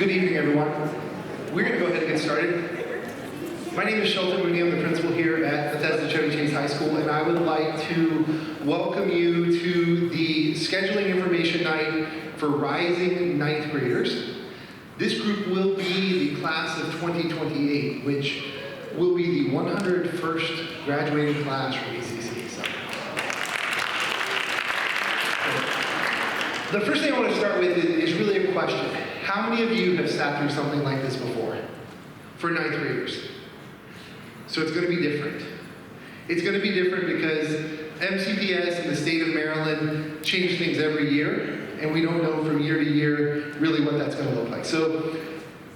Good evening, everyone. We're going to go ahead and get started. My name is Shelton Mooney. I'm the principal here at Bethesda Chevy Chase High School, and I would like to welcome you to the scheduling information night for rising ninth graders. This group will be the class of 2028, which will be the 101st graduating class from ECC. So. The first thing I want to start with is really a question. How many of you have sat through something like this before for ninth graders? So it's going to be different. It's going to be different because MCPS and the state of Maryland change things every year, and we don't know from year to year really what that's going to look like. So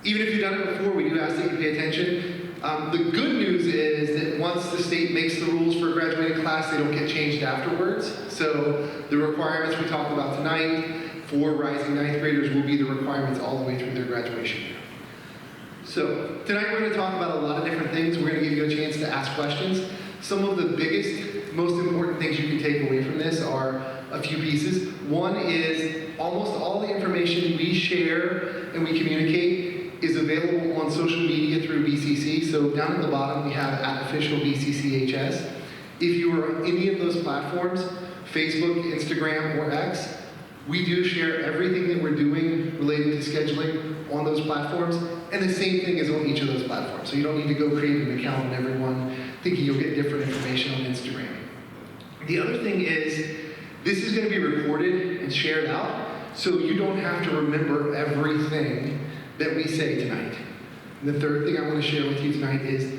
even if you've done it before, we do ask that you pay attention. The good news is that once the state makes the rules for a graduating class, they don't get changed afterwards. So the requirements we talked about tonight for rising ninth graders will be the requirements all the way through their graduation year. So tonight we're going to talk about a lot of different things. We're going to give you a chance to ask questions. Some of the biggest, most important things you can take away from this are a few pieces. One is almost all the information we share and we communicate is available on social media through BCC. So down at the bottom we have @official BCCHS. If you are on any of those platforms, Facebook, Instagram, or X, we do share everything that we're doing related to scheduling on those platforms, and the same thing is on each of those platforms. So you don't need to go create an account on everyone thinking you'll get different information on Instagram. The other thing is, this is going to be recorded and shared out, so you don't have to remember everything that we say tonight. And the third thing I want to share with you tonight is,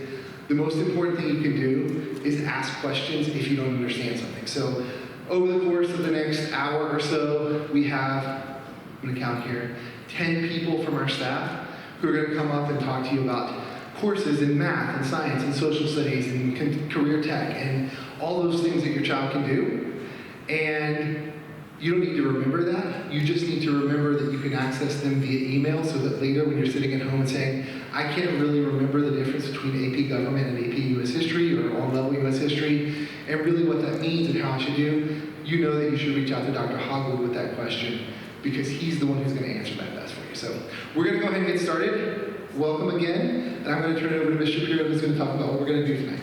the most important thing you can do is ask questions if you don't understand something. So over the course of the next hour or so, we have, I'm going to count here, 10 people from our staff who are going to come up and talk to you about courses in math and science and social studies and career tech and all those things that your child can do. And you don't need to remember that. You just need to remember that you can access them via email so that later when you're sitting at home and saying, I can't really remember the difference between AP Government and AP US History or on-level US History, and really what that means and how I should do, you know that you should reach out to Dr. Hogwood with that question because he's the one who's going to answer that best for you. So we're going to go ahead and get started. Welcome again, and I'm going to turn it over to Ms. Shapiro who's going to talk about what we're going to do tonight.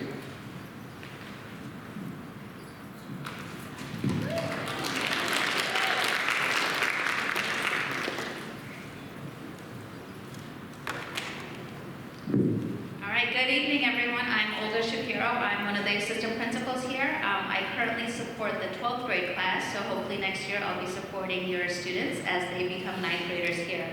I support the 12th grade class, so hopefully next year I'll be supporting your students as they become ninth graders here.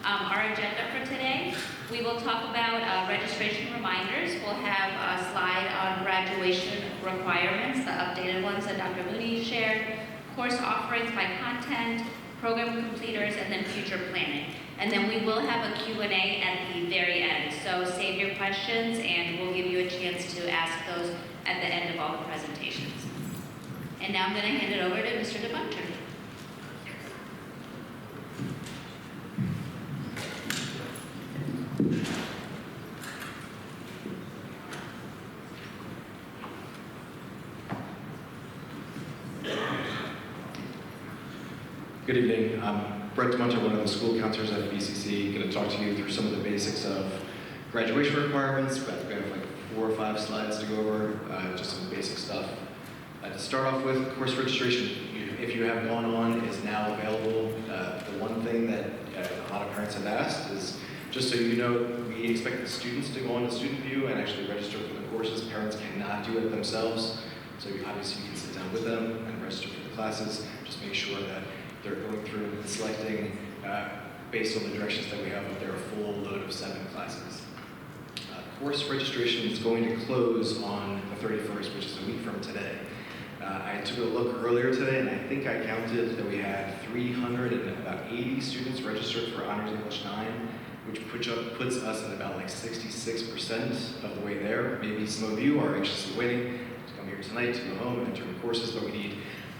Our agenda for today, we will talk about registration reminders. We'll have a slide on graduation requirements, the updated ones that Dr. Mooney shared, course offerings by content, program completers, and then future planning. And then we will have a Q&A at the very end. So save your questions and we'll give you a chance to ask those at the end of all the presentations. And now I'm going to hand it over to Mr. DeBunter. Good evening. I'm Brett DeBunter, one of the school counselors at BCC. Going to talk to you through some of the basics of graduation requirements. We have like 4 or 5 slides to go over, just some basic stuff. To start off with, course registration, if you have gone on, is now available. The one thing that a lot of parents have asked is, just so you know, we expect the students to go on to Student View and actually register for the courses. Parents cannot do it themselves, so obviously you can sit down with them and register for the classes. Just make sure that they're going through and selecting, based on the directions that we have up there, a full load of 7 classes. Course registration is going to close on the 31st, which is a week from today. I took a look earlier today, and I think I counted that we had 380 students registered for Honors English 9, which puts us at about like 66% of the way there. Maybe some of you are anxiously waiting to come here tonight to go home and enter courses, but we need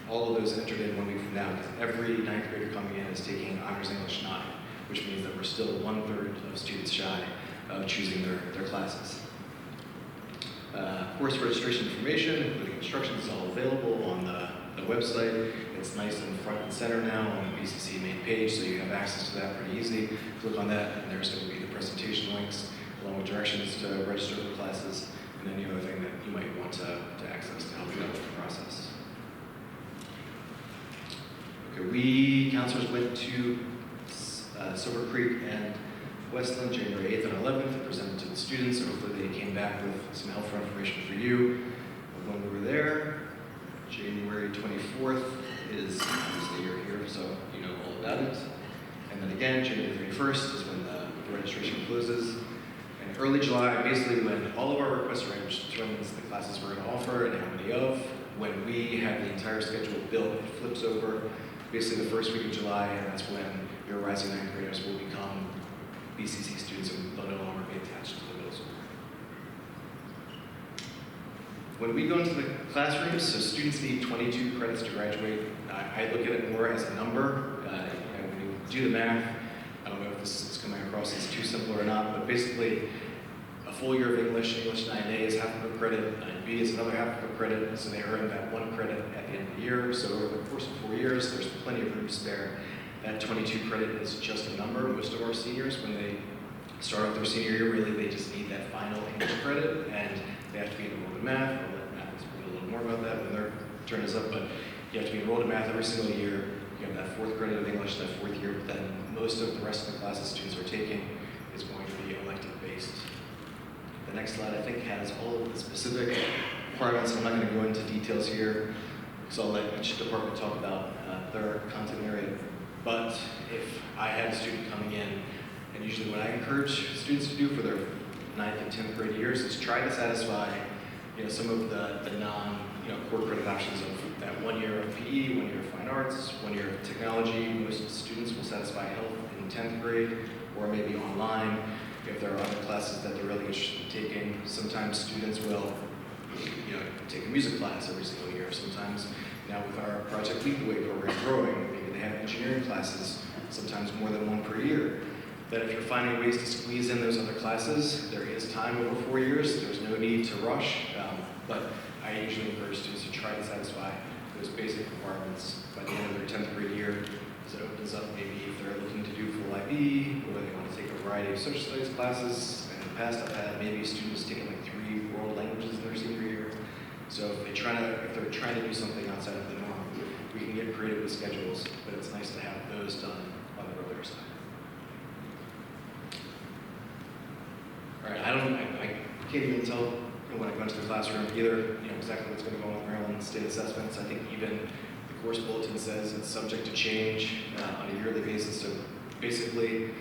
all of those entered in 1 week from now, because every ninth grader coming in is taking Honors English 9, which means that we're still 1/3 of students shy of choosing their classes. Course registration information, including instructions, is all available on the website. It's nice and front and center now on the BCC main page, so you have access to that pretty easy. Click on that, and there's going to be the presentation links, along with directions to register for classes, and any other thing that you might want to access to help you out with the process. Okay, we counselors went to Silver Creek and Westland January 8th and 11th and presented to the students. So hopefully they came back with some helpful information for you when we were there. January 24th is obviously you're here, so you know all about it. And then again, January 31st is when the registration closes. And early July, basically when all of our request writers determines the classes we're going to offer and how many of. When we have the entire schedule built, it flips over basically the first week of July, and that's when your rising ninth graders will become BCC students and they'll no longer be attached to the middle school. When we go into the classrooms, so students need 22 credits to graduate. I look at it more as a number. When you do the math, I don't know if this is coming across as too simple or not, but basically a full year of English 9A is half of a credit, 9B is another half of a credit, so they earn that 1 credit at the end of the year. So over the course of 4 years, there's plenty of room to spare. That 22 credit is just a number. Most of our seniors, when they start off their senior year, really they just need that final English credit, and they have to be enrolled in math. I'll let Matt explain a little more about that when their turn is up, but you have to be enrolled in math every single year. You have that 4th credit of English that 4th year, but then most of the rest of the classes students are taking is going to be elective-based. The next slide, I think, has all of the specific requirements. I'm not going to go into details here, because I'll let each department talk about their content area. But if I had a student coming in, and usually what I encourage students to do for their 9th and 10th grade years is try to satisfy, some of the non, core credit options of that 1 year of PE, 1 year of fine arts, 1 year of technology. Most students will satisfy health in 10th grade, or maybe online. If there are other classes that they're really interested in taking, sometimes students will, take a music class every single year. Sometimes, now with our Project Leapaway program growing, maybe they have engineering classes, sometimes more than 1 per year. That if you're finding ways to squeeze in those other classes, there is time over 4 years. There's no need to rush, but I usually encourage students to try to satisfy those basic requirements by the end of their 10th grade year, as it opens up maybe if they're looking to do full IB, or they want to take a variety of social studies classes. And in the past, I've had maybe students taking like 3 world languages in their senior year. So if they're trying to do something outside of the norm, we can get creative with schedules, but it's nice to have those done on the earlier side. All right, I can't even tell when I go into the classroom either, exactly what's going to go on with Maryland State assessments. I think even the course bulletin says it's subject to change on a yearly basis. So basically,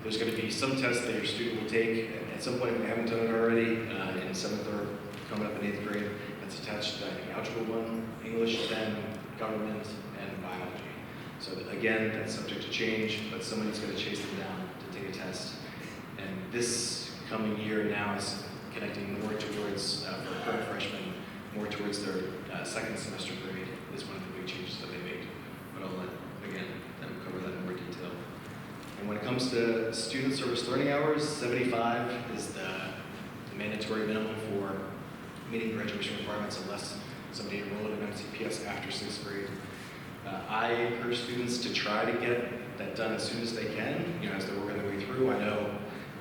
there's going to be some tests that your student will take at some point if they haven't done it already in 7th or coming up in 8th grade. That's attached to, I think, Algebra 1, English 10, Government, and Biology. So again, that's subject to change, but somebody's going to chase them down to take a test. And this coming year now is connecting more towards, for current freshmen, more towards their 2nd semester grade is one of the big changes that they made. But I'll let, again, them cover that in more detail. And when it comes to student service learning hours, 75 is the mandatory minimum for meeting graduation requirements unless somebody enrolled in MCPS after 6th grade. I encourage students to try to get that done as soon as they can, as they're working their way through. I know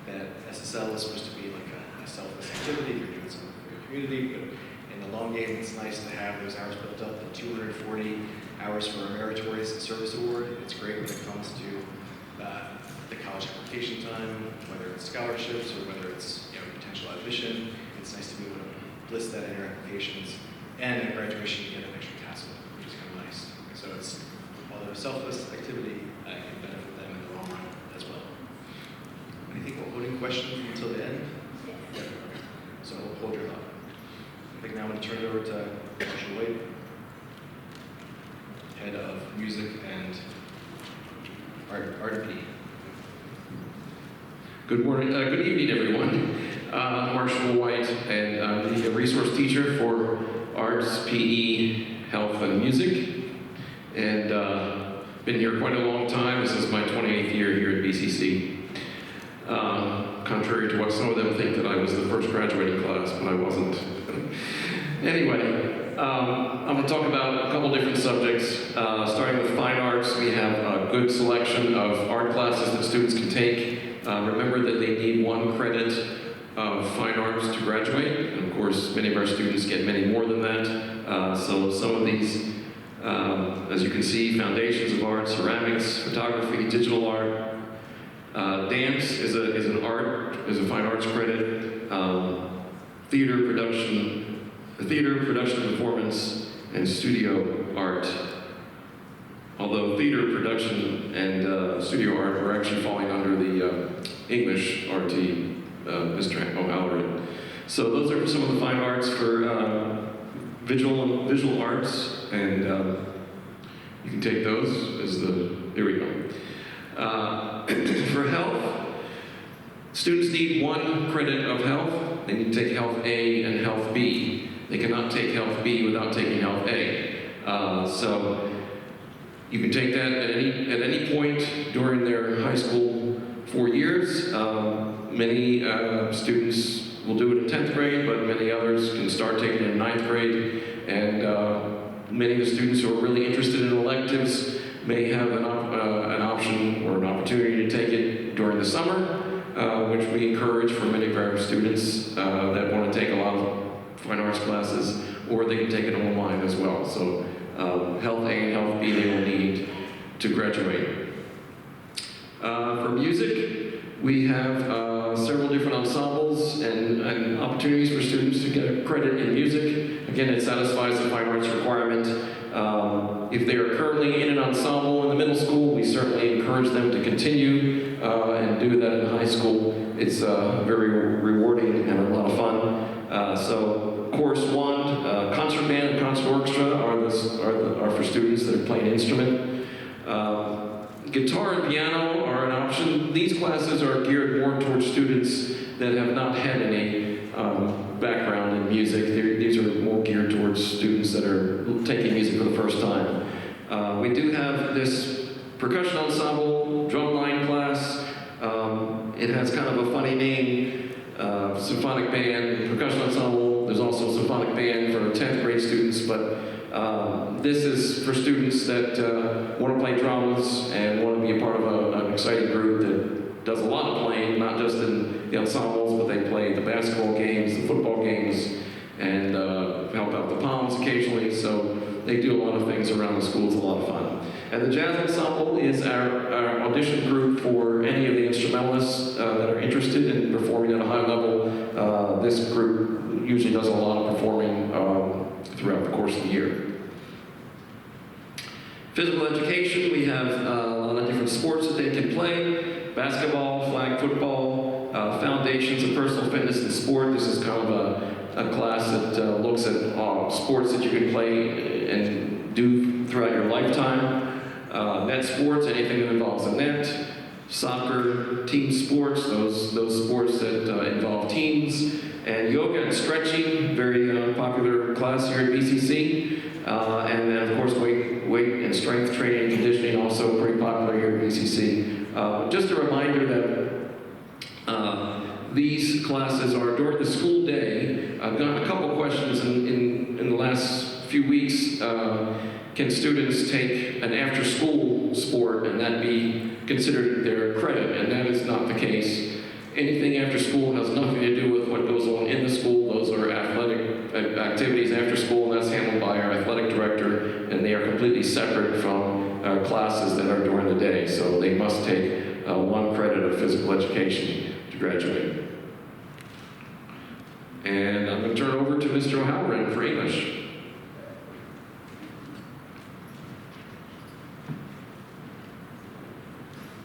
that SSL is supposed to be like a selfless activity, you're doing something for your community, but in the long game, it's nice to have those hours built up. The 240 hours for a meritorious service award, it's great when it comes to the college application time, whether it's scholarships or whether it's potential admission. It's nice to be able to list that in your applications. And at graduation, you get an extra tassel, which is kind of nice. So it's, although a selfless activity, it can benefit them in the long run as well. Anything about voting questions until the end? Yeah. So hold your thought. I think now I'm going to turn it over to Marshall White, head of music and art and PE. Good morning, good evening, everyone. I'm Marshall White, and I'm the resource teacher for arts, PE, health, and music. And been here quite a long time. This is my 28th year here at BCC. Contrary to what some of them think that I was the first graduating class, but I wasn't. Anyway, I'm going to talk about a couple different subjects. Starting with fine arts, we have a good selection of art classes that students can take. Remember that they need 1 credit of fine arts to graduate. And of course, many of our students get many more than that. So some of these, as you can see, foundations of art, ceramics, photography, digital art. Dance is a fine arts credit. Theater production, performance, and studio art. Although theater production and studio art are actually falling under the English RT, Mr. O'Halloran. So those are some of the fine arts for visual arts, and you can take those as there we go. For health, students need 1 credit of health. They need to take Health A and Health B. They cannot take Health B without taking Health A. So you can take that at any point during their high school 4 years. Many students will do it in 10th grade, but many others can start taking it in 9th grade. And many of the students who are really interested in electives may have an option or an opportunity to take it during the summer, which we encourage for many of our students that want to take a lot of fine arts classes, or they can take it online as well. So Health A and Health B they will need to graduate. For music, we have several different ensembles and opportunities for students to get a credit in music. Again, it satisfies the fine arts requirement. If they are currently in an ensemble in the middle school, we certainly encourage them to continue and do that in high school. It's very rewarding and a lot of fun. So chorus 1, concert band and concert orchestra are for students that are playing an instrument. Guitar and piano are an option. These classes are geared more towards students that have not had any background in music. These are more geared towards students that are taking music for the first time. We do have this percussion ensemble, drumline class. It has kind of a funny name, symphonic band, percussion ensemble. There's also a symphonic band for 10th grade students, but this is for students that want to play drums and want to be a part of an exciting group that does a lot of playing, not just in the ensembles, but they play the basketball games, the football games, and help out the Palms occasionally. So they do a lot of things around the school. It's a lot of fun. And the jazz ensemble is our audition group for any of the instrumentalists that are interested in performing at a high level. This group usually does a lot of performing throughout the course of the year. Physical education, we have a lot of different sports that they can play. Basketball, flag football, foundations of personal fitness and sport. This is kind of a class that looks at sports that you can play and do throughout your lifetime. Net sports, anything that involves a net. Soccer, team sports, those sports that involve teams. And yoga and stretching, very popular class here at BCC. And then, of course, weight and strength training and conditioning, also pretty popular here at BCC. Just a reminder that these classes are during the school day. I've gotten a couple questions in the last few weeks. Can students take an after-school sport and that be considered their credit? And that is not the case. Anything after school has nothing to do with what goes on in the school. Those are athletic activities after school, and that's handled by our athletic director, and they are completely separate from classes that are during the day. So they must take 1 credit of physical education to graduate. And I'm going to turn it over to Mr. O'Halloran for English.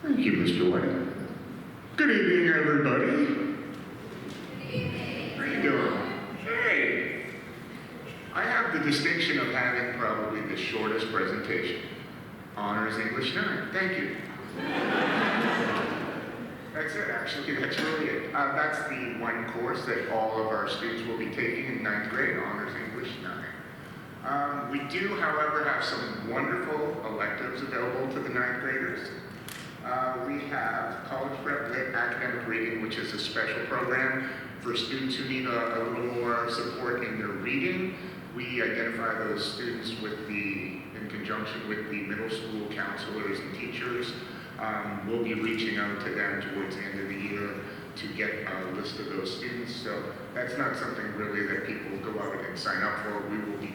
Thank you, Mr. White. Good evening, everybody. Good evening. How you doing? Hey. I have the distinction of having probably the shortest presentation. Honors English 9. Thank you. That's it, actually. That's really it. That's the 1 course that all of our students will be taking in 9th grade, Honors English 9. We do, however, have some wonderful electives available to the 9th graders. We have College Prep Lit Academic Reading, which is a special program for students who need a little more support in their reading. We identify those students in conjunction with the middle school counselors and teachers. We'll be reaching out to them towards the end of the year to get a list of those students. So that's not something really that people go out and sign up for. We will be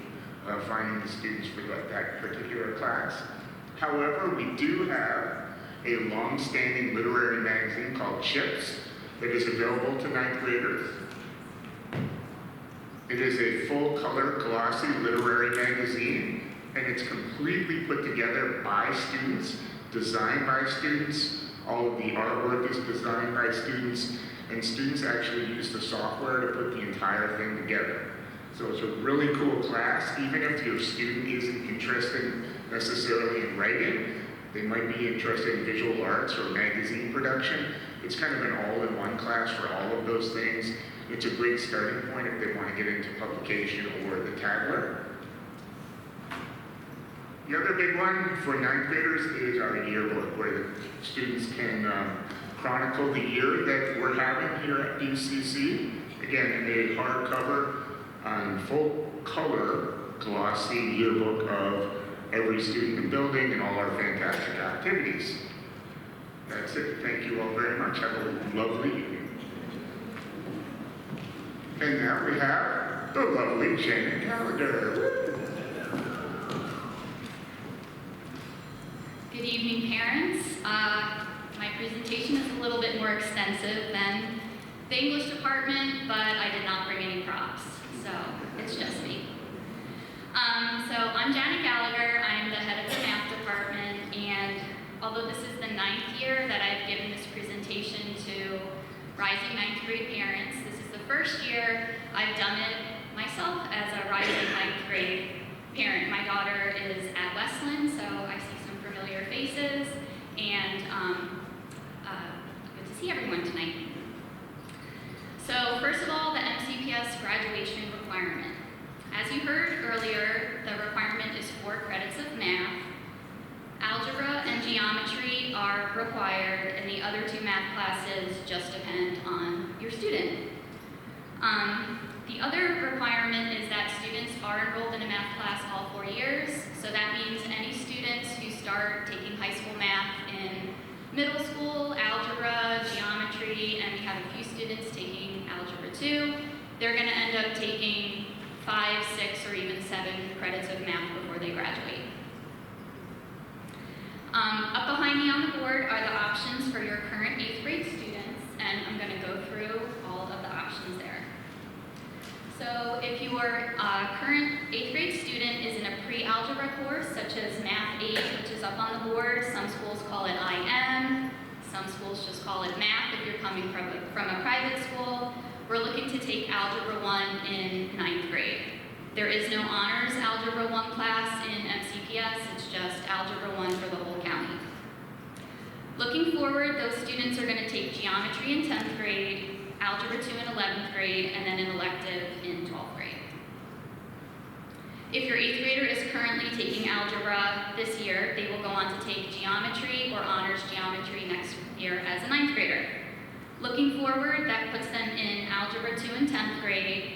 finding the students for that particular class. However, we do have a long-standing literary magazine called Chips that is available to 9th graders. It is a full-color, glossy literary magazine, and it's completely put together by students, designed by students. All of the artwork is designed by students, and students actually use the software to put the entire thing together. So it's a really cool class. Even if your student isn't interested necessarily in writing, they might be interested in visual arts or magazine production. It's kind of an all-in-one class for all of those things. It's a great starting point if they want to get into publication or the tablet. The other big one for 9th graders is our yearbook, where the students can chronicle the year that we're having here at BCC. Again, a hardcover, full color, glossy yearbook of every student in the building and all our fantastic activities. That's it. Thank you all very much. Have a lovely evening. And now we have the lovely Shannon Gallagher. Good evening, parents. My presentation is a little bit more extensive than the English department, but I did not bring any props, so it's just me. So I'm Janet Gallagher. I'm the head of the math department, and although this is the 9th year that I've given this presentation to rising 9th grade parents, this is the first year I've done it myself as a rising 9th grade parent. My daughter is at Westland, so I see some familiar faces, and good to see everyone tonight. So first of all, the MCPS graduation requirement. As you heard earlier, the requirement is 4 credits of math. Algebra and geometry are required, and the other 2 math classes just depend on your student. The other requirement is that students are enrolled in a math class all 4 years. So that means any students who start taking high school math in middle school, algebra, geometry, and we have a few students taking algebra 2, they're going to end up taking 5, 6, or even 7 credits of math before they graduate. Up behind me on the board are the options for your current 8th grade students, and I'm going to go through all of the options there. So if your current 8th grade student is in a pre-algebra course, such as Math 8, which is up on the board, some schools call it IM, some schools just call it math if you're coming from a private school, we're looking to take Algebra 1 in 9th grade. There is no honors Algebra 1 class in MCPS, it's just Algebra 1 for the whole county. Looking forward, those students are going to take geometry in 10th grade, Algebra 2 in 11th grade, and then an elective in 12th grade. If your 8th grader is currently taking algebra this year, they will go on to take geometry or honors geometry next year as a 9th grader. Looking forward, that puts them in Algebra 2 in 10th grade,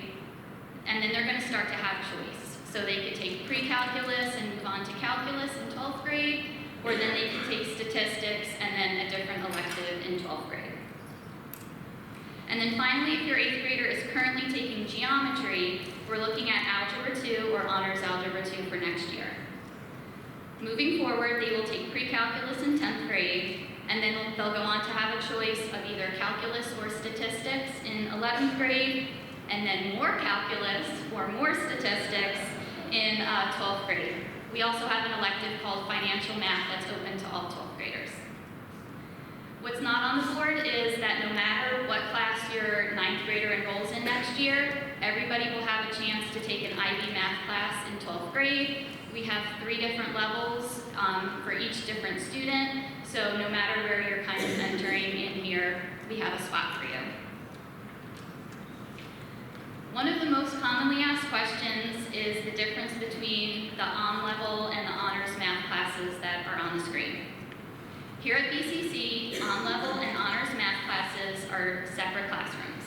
and then they're going to start to have choice. So they could take pre-calculus and move on to calculus in 12th grade, or then they could take statistics and then a different elective in 12th grade. And then finally, if your 8th grader is currently taking geometry, we're looking at Algebra 2 or honors Algebra 2 for next year. Moving forward, they will take pre-calculus in 10th grade, and then they'll go on to have a choice of either calculus or statistics in 11th grade, and then more calculus or more statistics in 12th grade. We also have an elective called financial math that's open to all 12th graders. What's not on the board is that no matter what class your 9th grader enrolls in next year, everybody will have a chance to take an IB math class in 12th grade. We have 3 different levels for each different student, so no matter where you're kind of entering in here, we have a spot for you. One of the most commonly asked questions is the difference between the on-level and the honors math classes that are on the screen. Here at BCC, on-level and honors math classes are separate classrooms.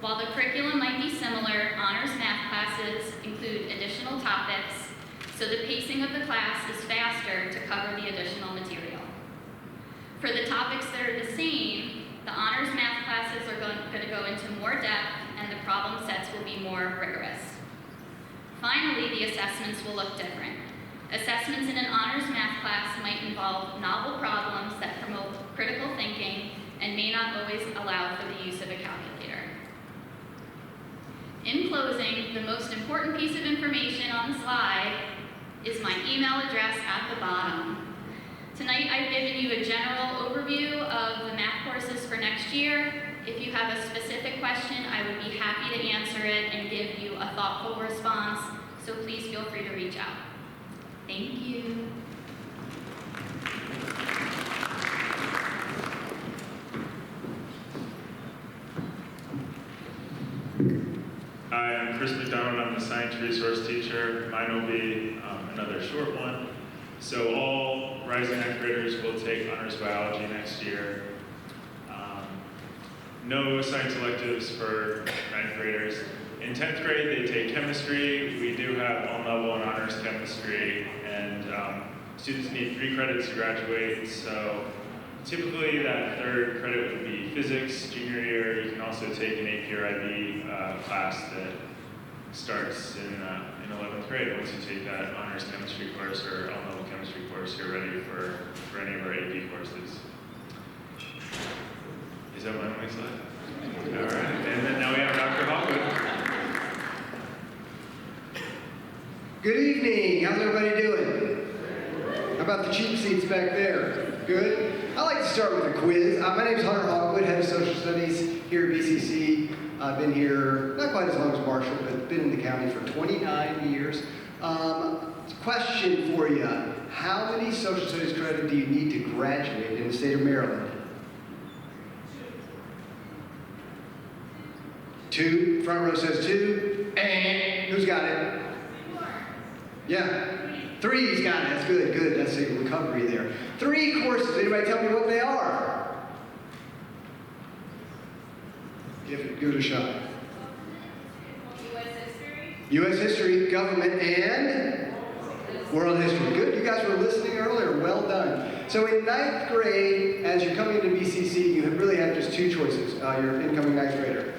While the curriculum might be similar, honors math classes include additional topics, so the pacing of the class is faster to cover the additional material. For the topics that are the same, the honors math classes are going to go into more depth and the problem sets will be more rigorous. Finally, the assessments will look different. Assessments in an honors math class might involve novel problems that promote critical thinking and may not always allow for the use of a calculator. In closing, the most important piece of information on the slide is my email address at the bottom. Tonight I've given you a general overview of the math courses for next year. If you have a specific question, I would be happy to answer it and give you a thoughtful response, so please feel free to reach out. Thank you. Hi, I'm Chris McDonald. I'm the science resource teacher. Mine will be another short one. So all rising ninth graders will take honors biology next year. No science electives for ninth graders. In 10th grade, they take chemistry. We do have on-level and honors chemistry, and students need 3 credits to graduate. So typically, that third credit would be physics. Junior year, you can also take an AP or IB class that starts in 11th grade. Once you take that honors chemistry course or on-level chemistry course, you're ready for any of our AP courses. Is that my only slide? All right, and then now we have Dr. Hogwood. Good evening. How's everybody doing? How about the cheap seats back there? Good? I like to start with a quiz. My name is Hunter Hogwood, head of social studies here at BCC. I've been here not quite as long as Marshall, but been in the county for 29 years. Question for you. How many social studies credit do you need to graduate in the state of Maryland? 2. Front row says 2. Who's got it? Yeah. 3's got it. That's good. Good. That's a recovery there. 3 courses. Anybody tell me what they are? Give it a shot. U.S. history, government, and world history. Good. You guys were listening earlier. Well done. So in 9th grade, as you're coming into BCC, you really have just 2 choices. Your incoming 9th grader.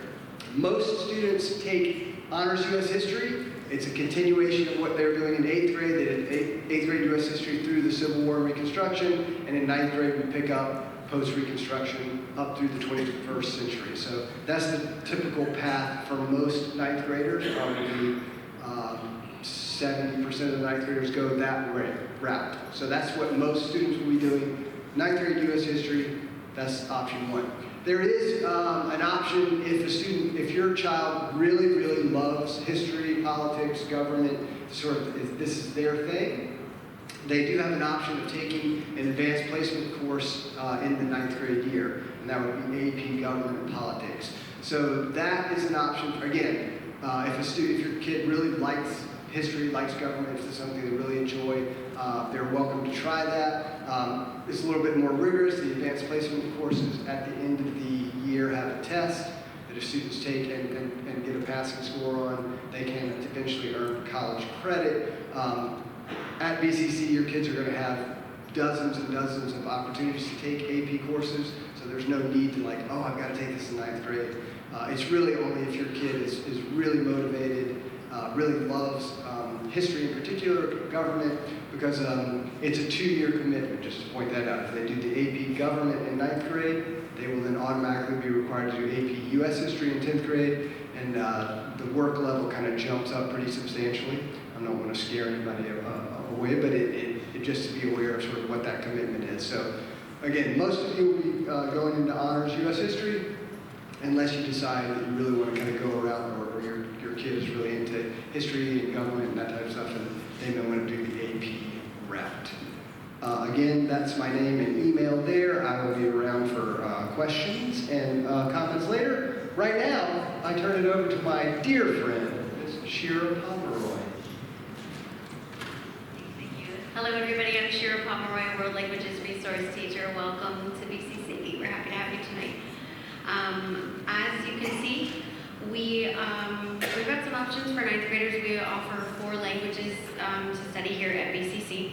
Most students take honors U.S. history. It's a continuation of what they were doing in 8th grade. They did 8th grade U.S. history through the Civil War and Reconstruction, and in 9th grade we pick up post-Reconstruction up through the 21st century. So that's the typical path for most 9th graders. Probably 70% of the 9th graders go that route. So that's what most students will be doing. 9th grade U.S. history, that's option 1. There is an option if your child really, really loves history, politics, government, this is their thing. They do have an option of taking an advanced placement course in the 9th grade year, and that would be AP, government, and politics. So that is an option. Again, if your kid really likes history, likes government, if it's something they really enjoy, they're welcome to try that. It's a little bit more rigorous. The advanced placement courses at the end of the year have a test that if students take and get a passing score on, they can eventually earn college credit. At BCC, your kids are going to have dozens and dozens of opportunities to take AP courses, so there's no need to I've got to take this in 9th grade. It's really only if your kid is really motivated, really loves history in particular, government, because it's a 2-year commitment, just to point that out. If they do the AP government in 9th grade, they will then automatically be required to do AP US history in 10th grade, and the work level kind of jumps up pretty substantially. I don't want to scare anybody away, but it just to be aware of sort of what that commitment is. So again, most of you will be going into honors US history, unless you decide that you really want to kind of go around, or your kid is really into history and government and that type of stuff, and they may want to do the AP route. Again, that's my name and email there. I will be around for questions and comments later. Right now, I turn it over to my dear friend, Ms. Shira Pomeroy. Thank you. Hello, everybody. I'm Shira Pomeroy, World Languages Resource Teacher. Welcome to BCC. We're happy to have you tonight. As you can see, we've got some options for ninth graders. We offer 4 languages to study here at BCC.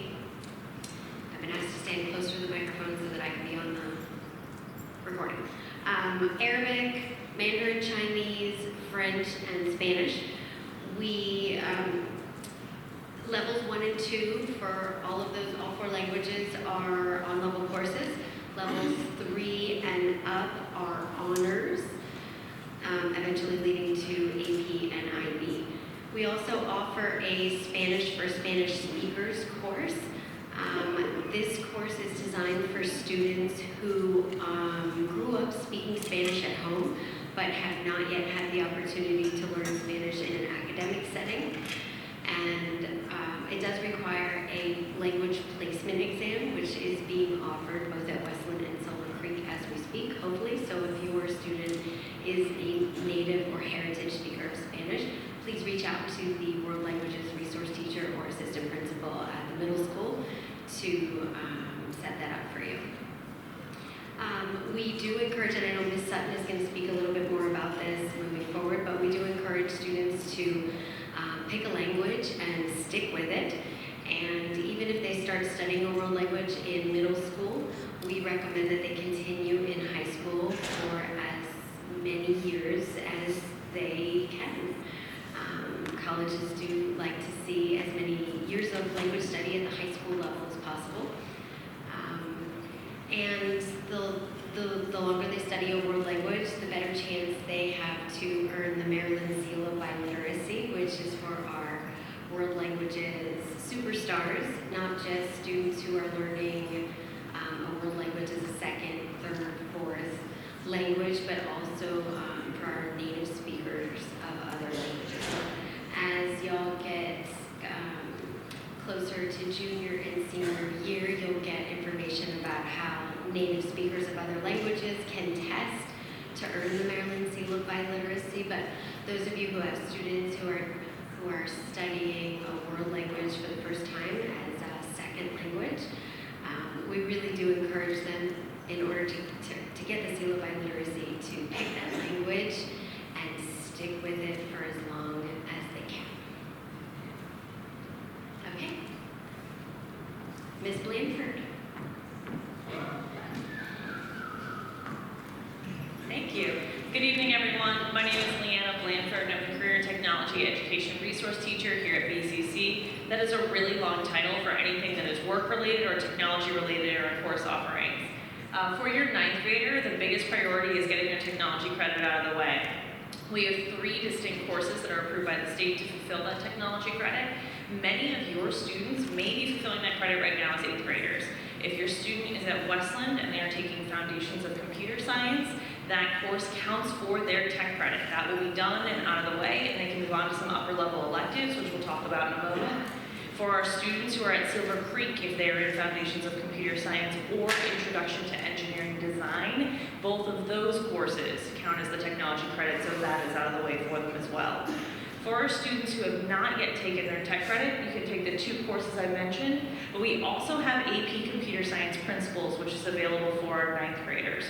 I've been asked to stand closer to the microphone so that I can be on the recording. Arabic, Mandarin Chinese, French, and Spanish. We levels 1 and 2 for all 4 languages are on-level courses. Levels 3 and up are honors, eventually leading to AP and IB. We also offer a Spanish for Spanish speakers course. This course is designed for students who grew up speaking Spanish at home, but have not yet had the opportunity to learn Spanish in an academic setting. And it does require a language placement exam, which is being offered both at Westland and Silver Creek as we speak, hopefully. So if your student is a native or heritage speaker of Spanish, please reach out to the World Languages resource teacher or assistant principal at the middle school to set that up for you. We do encourage, and I know Ms. Sutton is going to speak a little bit more about this moving forward, but we do encourage students to pick a language and stick with it. And even if they start studying a world language in middle school, we recommend that they continue in high school for as many years as they can. Colleges do like to see as many years of language study at the high school level as possible. And the longer they study a world language, the better chance they have to earn the Maryland Seal of Biliteracy, which is for our world languages superstars, not just students who are learning a world language as a second, third, fourth language, but also for our native speakers of other languages. As y'all get closer to junior and senior year, you'll get information about how native speakers of other languages can test to earn the Maryland Seal of Biliteracy. But those of you who have students who are studying a world language for the first time as a second language, we really do encourage them, in order to get the Seal of Biliteracy, to pick that language and stick with it for as long as they can. Okay. Ms. Blanford. Thank you. Good evening, everyone. My name is Leanna Blanford, and I'm a Career Technology Education Resource Teacher here at BCC. That is a really long title for anything that is work-related or technology-related in our course offerings. For your ninth grader, the biggest priority is getting their technology credit out of the way. We have 3 distinct courses that are approved by the state to fulfill that technology credit. Many of your students may be fulfilling that credit right now as 8th graders. If your student is at Westland and they are taking Foundations of Computer Science, that course counts for their tech credit. That will be done and out of the way, and they can move on to some upper level electives, which we'll talk about in a moment. For our students who are at Silver Creek, if they're in Foundations of Computer Science or Introduction to Engineering Design, both of those courses count as the technology credit, so that is out of the way for them as well. For our students who have not yet taken their tech credit, you can take the 2 courses I mentioned, but we also have AP Computer Science Principles, which is available for our 9th graders.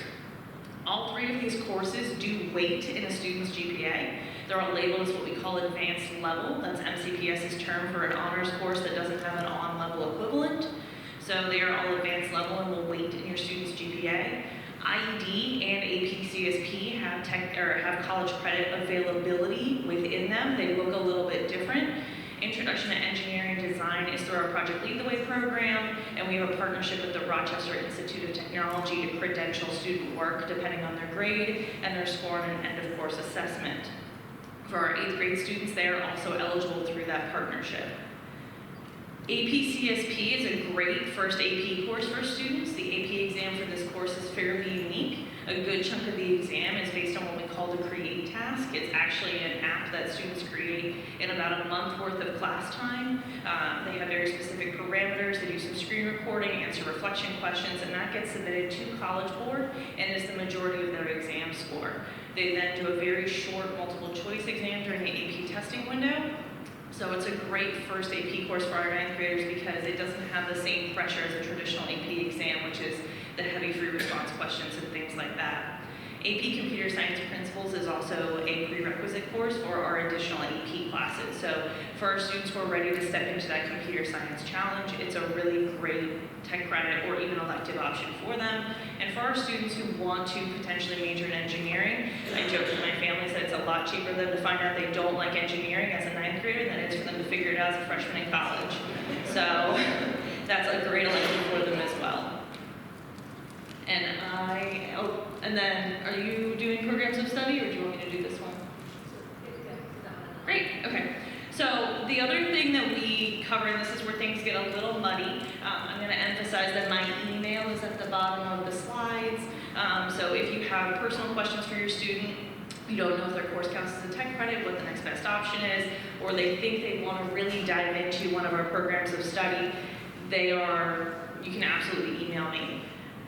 All 3 of these courses do weight in a student's GPA. They're all labeled as what we call advanced level. That's MCPS's term for an honors course that doesn't have an on-level equivalent. So they are all advanced level and will weight in your student's GPA. IED and AP CSP have college credit availability within them. They look a little bit different. Introduction to Engineering Design is through our Project Lead the Way program, and we have a partnership with the Rochester Institute of Technology to credential student work depending on their grade and their score on an end-of-course assessment. For our 8th grade students, they are also eligible through that partnership. AP CSP is a great first AP course for students. The AP exam for this course is fairly unique. A good chunk of the exam is based on what we call the create task. It's actually an app that students create in about a month worth of class time. They have very specific parameters. They do some screen recording, answer reflection questions, and that gets submitted to College Board and is the majority of their exam score. They then do a very short multiple choice exam during the AP testing window. So it's a great first AP course for our 9th graders because it doesn't have the same pressure as a traditional AP exam, which is the heavy free response questions and things like that. AP Computer Science Principles is also a prerequisite course for our additional AP classes. So for our students who are ready to step into that computer science challenge, it's a really great tech credit or even elective option for them. And for our students who want to potentially major in engineering, I joke with my family that it's a lot cheaper for them to find out they don't like engineering as a ninth grader than it is for them to figure it out as a freshman in college. So that's a great elective for them as well. And then, are you doing programs of study, or do you want me to do this one? Great, okay. So the other thing that we cover, and this is where things get a little muddy, I'm gonna emphasize that my email is at the bottom of the slides. So if you have personal questions for your student, you don't know if their course counts as a tech credit, what the next best option is, or they think they wanna really dive into one of our programs of study, you can absolutely email me.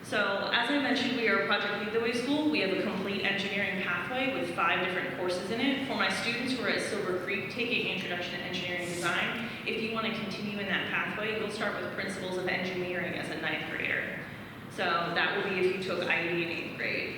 So, as I mentioned, we are a Project Lead the Way school. We have a complete engineering pathway with 5 different courses in it. For my students who are at Silver Creek taking Introduction to Engineering Design, if you want to continue in that pathway, you'll start with Principles of Engineering as a 9th grader. So that will be if you took IED in 8th grade.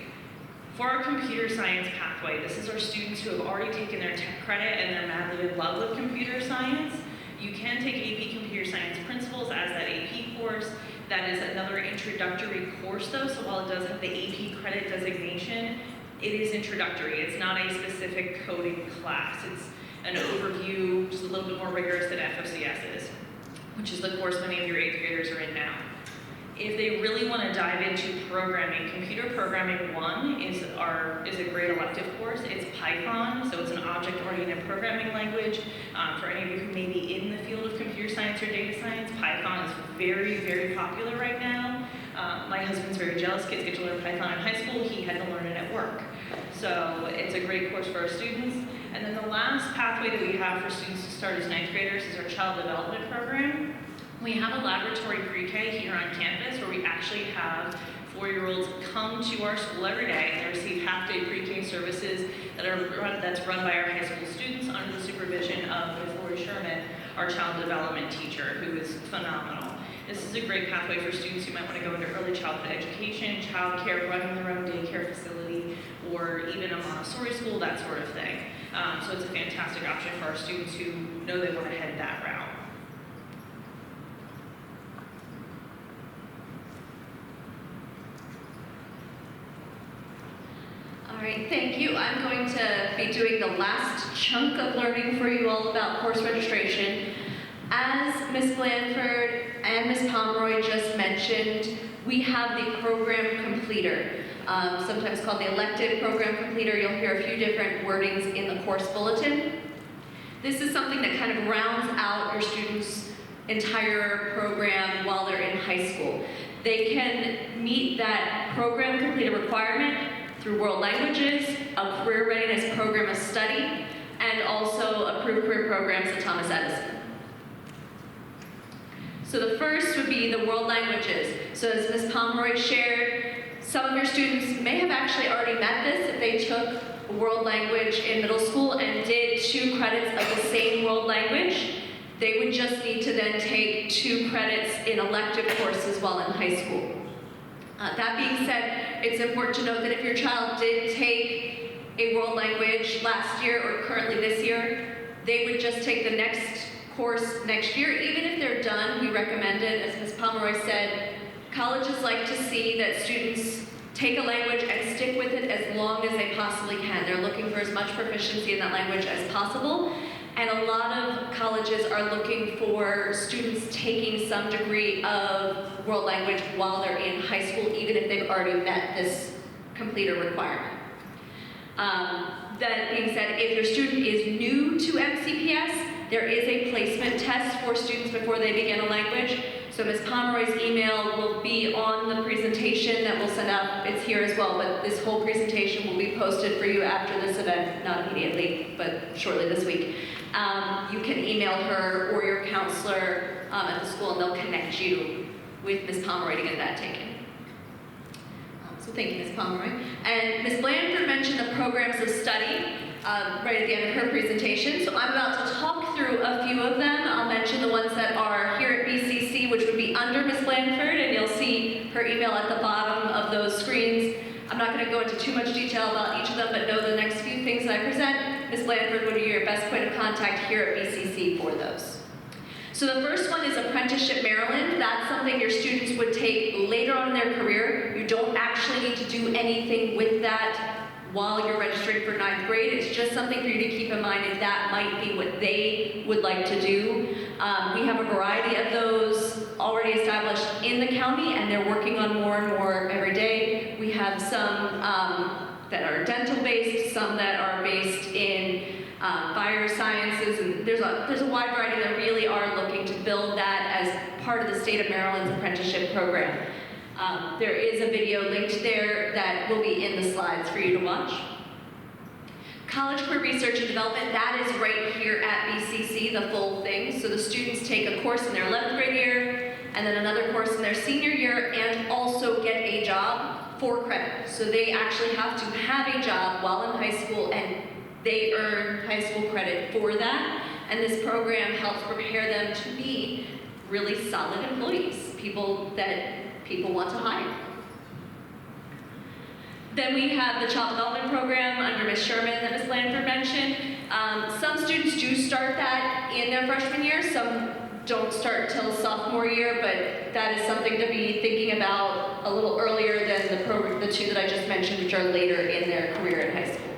For our computer science pathway, this is our students who have already taken their tech credit and they're madly in love with computer science. You can take AP Computer Science Principles as that AP course. That is another introductory course though, so while it does have the AP credit designation, it is introductory. It's not a specific coding class. It's an overview, just a little bit more rigorous than FFCS is, which is the course many of your 8th graders are in now. If they really want to dive into programming, Computer Programming 1 is a great elective course. It's Python, so it's an object-oriented programming language. For any of you who may be in the field of computer science or data science, Python is very, very popular right now. My husband's very jealous. Kids get to learn Python in high school. He had to learn it at work. So it's a great course for our students. And then the last pathway that we have for students to start as 9th graders is our Child Development Program. We have a laboratory pre-K here on campus where we actually have 4-year-olds come to our school every day and they receive half-day pre-K services that's run by our high school students under the supervision of Ms. Lori Sherman, our child development teacher, who is phenomenal. This is a great pathway for students who might want to go into early childhood education, child care, running their own daycare facility, or even a Montessori school, that sort of thing. So it's a fantastic option for our students who know they want to head that route. All right, thank you. I'm going to be doing the last chunk of learning for you all about course registration. As Ms. Blanford and Ms. Pomeroy just mentioned, we have the program completer, sometimes called the elective program completer. You'll hear a few different wordings in the course bulletin. This is something that kind of rounds out your students' entire program while they're in high school. They can meet that program completer requirement through world languages, a career readiness program of study, and also approved career programs at Thomas Edison. So the first would be the world languages. So as Ms. Pomeroy shared, some of your students may have actually already met this if they took a world language in middle school and did 2 credits of the same world language. They would just need to then take 2 credits in elective courses while in high school. That being said, it's important to note that if your child did take a world language last year or currently this year, they would just take the next course next year. Even if they're done, we recommend it. As Ms. Pomeroy said, colleges like to see that students take a language and stick with it as long as they possibly can. They're looking for as much proficiency in that language as possible. And a lot of colleges are looking for students taking some degree of world language while they're in high school, even if they've already met this completer requirement. That being said, if your student is new to MCPS, there is a placement test for students before they begin a language. So Ms. Pomeroy's email will be on the presentation that we'll send out. It's here as well, but this whole presentation will be posted for you after this event, not immediately, but shortly this week. You can email her or your counselor at the school and they'll connect you with Ms. Pomeroy to get that taken. So thank you, Ms. Pomeroy. And Ms. Blanford mentioned the programs of study right at the end of her presentation. So I'm about to talk through a few of them. I'll mention the ones that are here at BCC, which would be under Ms. Blanford, and you'll see her email at the bottom of those screens. I'm I'm not going to go into too much detail about each of them, but know the next few things that I present, Ms. Blanford would be your best point of contact here at BCC for those. So the first one is Apprenticeship Maryland. That's something your students would take later on in their career. You don't actually need to do anything with that while you're registering for 9th grade. It's just something for you to keep in mind if that might be what they would like to do. We have a variety of those already established in the county, and they're working on more and more every day. We have some that are dental-based, some that are based in fire sciences, and there's a wide variety that really are looking to build that as part of the state of Maryland's apprenticeship program. There is a video linked there that will be in the slides for you to watch. College Career Research and Development, that is right here at BCC, the full thing. So the students take a course in their 11th grade year, and then another course in their senior year, and also get a job for credit. So they actually have to have a job while in high school, and they earn high school credit for that. And this program helps prepare them to be really solid employees, people that people want to hire. Then we have the Child Development Program under Ms. Sherman that Ms. Blanford mentioned. Some students do start that in their freshman year, some don't start till sophomore year, but that is something to be thinking about a little earlier than the two that I just mentioned, which are later in their career in high school.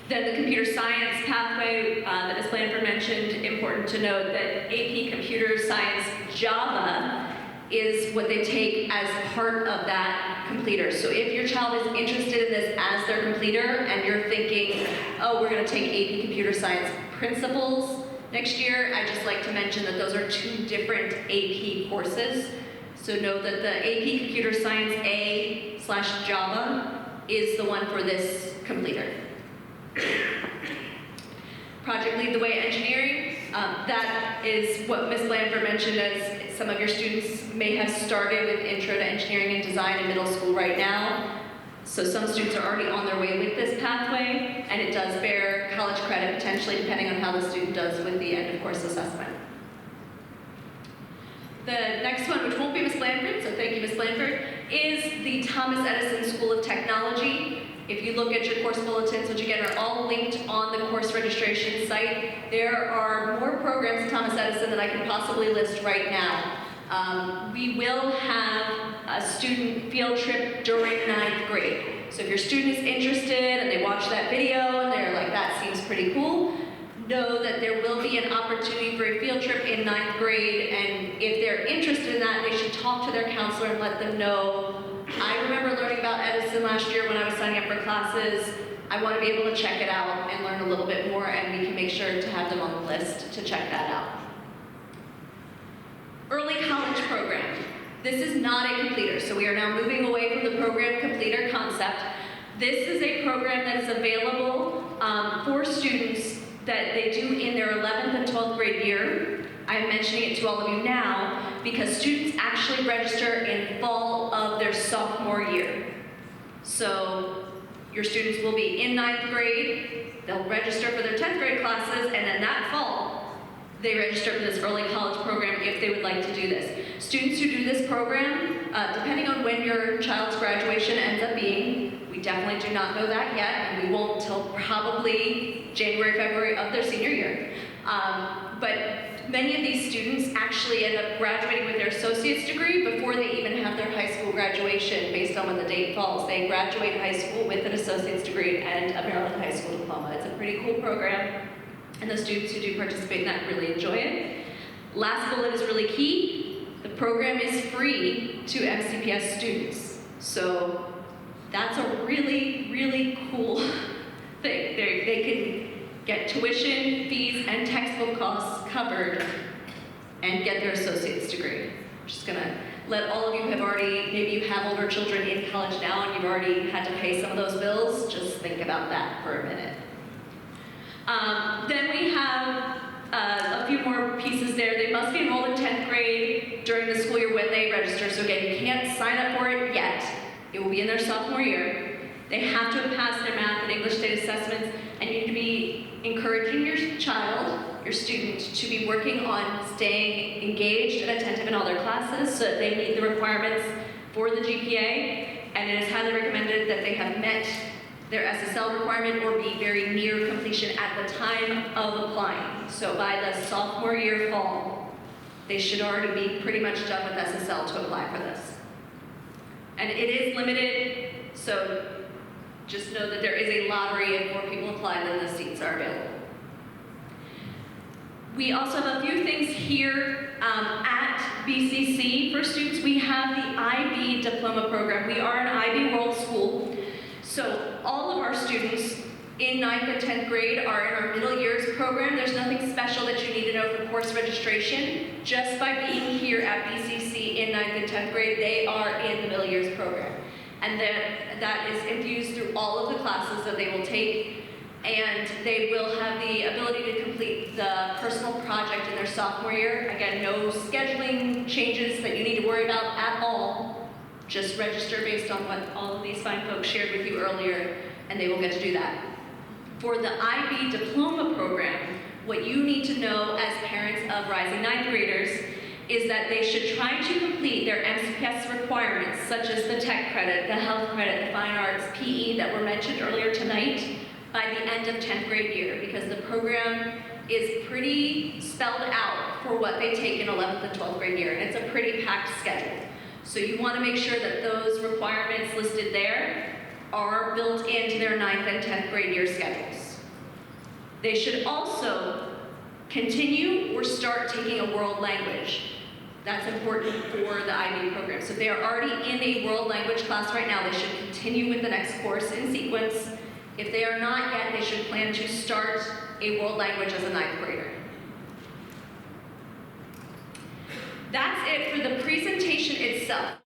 Then the computer science pathway that Ms. Blanford mentioned, important to note that AP Computer Science Java is what they take as part of that completer. So if your child is interested in this as their completer and you're thinking, oh, we're going to take AP Computer Science Principles next year, I'd just like to mention that those are two different AP courses. So know that the AP Computer Science A/Java is the one for this completer. Project Lead the Way Engineering, that is what Ms. Blanford mentioned as some of your students may have started with Intro to Engineering and Design in middle school right now. So some students are already on their way with this pathway, and it does bear college credit potentially depending on how the student does with the end of course assessment. The next one, which won't be Ms. Blanford, so thank you Ms. Blanford, is the Thomas Edison School of Technology. If you look at your course bulletins, which again are all linked on the course registration site, there are more programs at Thomas Edison than I can possibly list right now. We will have a student field trip during 9th grade. So if your student is interested and they watch that video and they're like, that seems pretty cool, know that there will be an opportunity for a field trip in 9th grade, and if they're interested in that, they should talk to their counselor and let them know, I remember learning about Edison last year when I was signing up for classes. I want to be able to check it out and learn a little bit more, and we can make sure to have them on the list to check that out. Early College Program. This is not a completer, so we are now moving away from the program completer concept. This is a program that is available for students that they do in their 11th and 12th grade year. I'm mentioning it to all of you now because students actually register in fall of their sophomore year. So your students will be in 9th grade, they'll register for their 10th grade classes, and then that fall, they register for this early college program if they would like to do this. Students who do this program, depending on when your child's graduation ends up being, we definitely do not know that yet, and we won't till probably January, February of their senior year. But many of these students actually end up graduating with their associate's degree before they even have their high school graduation based on when the date falls. They graduate high school with an associate's degree and a Maryland high school diploma. It's a pretty cool program, and the students who do participate in that really enjoy it. Last bullet is really key. The program is free to MCPS students. So that's a really, really cool thing. They can get tuition, fees, and textbook costs covered and get their associate's degree. I'm just gonna let all of you who have already, maybe you have older children in college now and you've already had to pay some of those bills, just think about that for a minute. Then we have a few more pieces there. They must be enrolled in 10th grade during the school year when they register. So again, you can't sign up for it yet. It will be in their sophomore year. They have to have passed their math and English state assessments, and you need to be encouraging your child, your student, to be working on staying engaged and attentive in all their classes so that they meet the requirements for the GPA. it is highly recommended that they have met their SSL requirement or be very near completion at the time of applying. So by the sophomore year fall, they should already be pretty much done with SSL to apply for this. And it is limited, so just know that there is a lottery. If more people apply, then the seats are available. We also have a few things here at BCC for students. We have the IB diploma program. We are an IB world school, so all of our students in 9th and 10th grade are in our middle years program. There's nothing special that you need to know for course registration. Just by being here at BCC in 9th and 10th grade, they are in the middle years program. And then that is infused through all of the classes that they will take, and they will have the ability to complete the personal project in their sophomore year. Again, no scheduling changes that you need to worry about at all. Just register based on what all of these fine folks shared with you earlier, and they will get to do that. For the IB diploma program, what you need to know as parents of rising 9th graders is that they should try to complete their MCPS requirements, such as the tech credit, the health credit, the fine arts, PE that were mentioned earlier tonight, by the end of 10th grade year, because the program is pretty spelled out for what they take in 11th and 12th grade year, and it's a pretty packed schedule. So you want to make sure that those requirements listed there are built into their 9th and 10th grade year schedules. They should also continue or start taking a world language. That's important for the IB program. So if they are already in a world language class right now, they should continue with the next course in sequence. If they are not yet, they should plan to start a world language as a 9th grader. That's it for the presentation itself.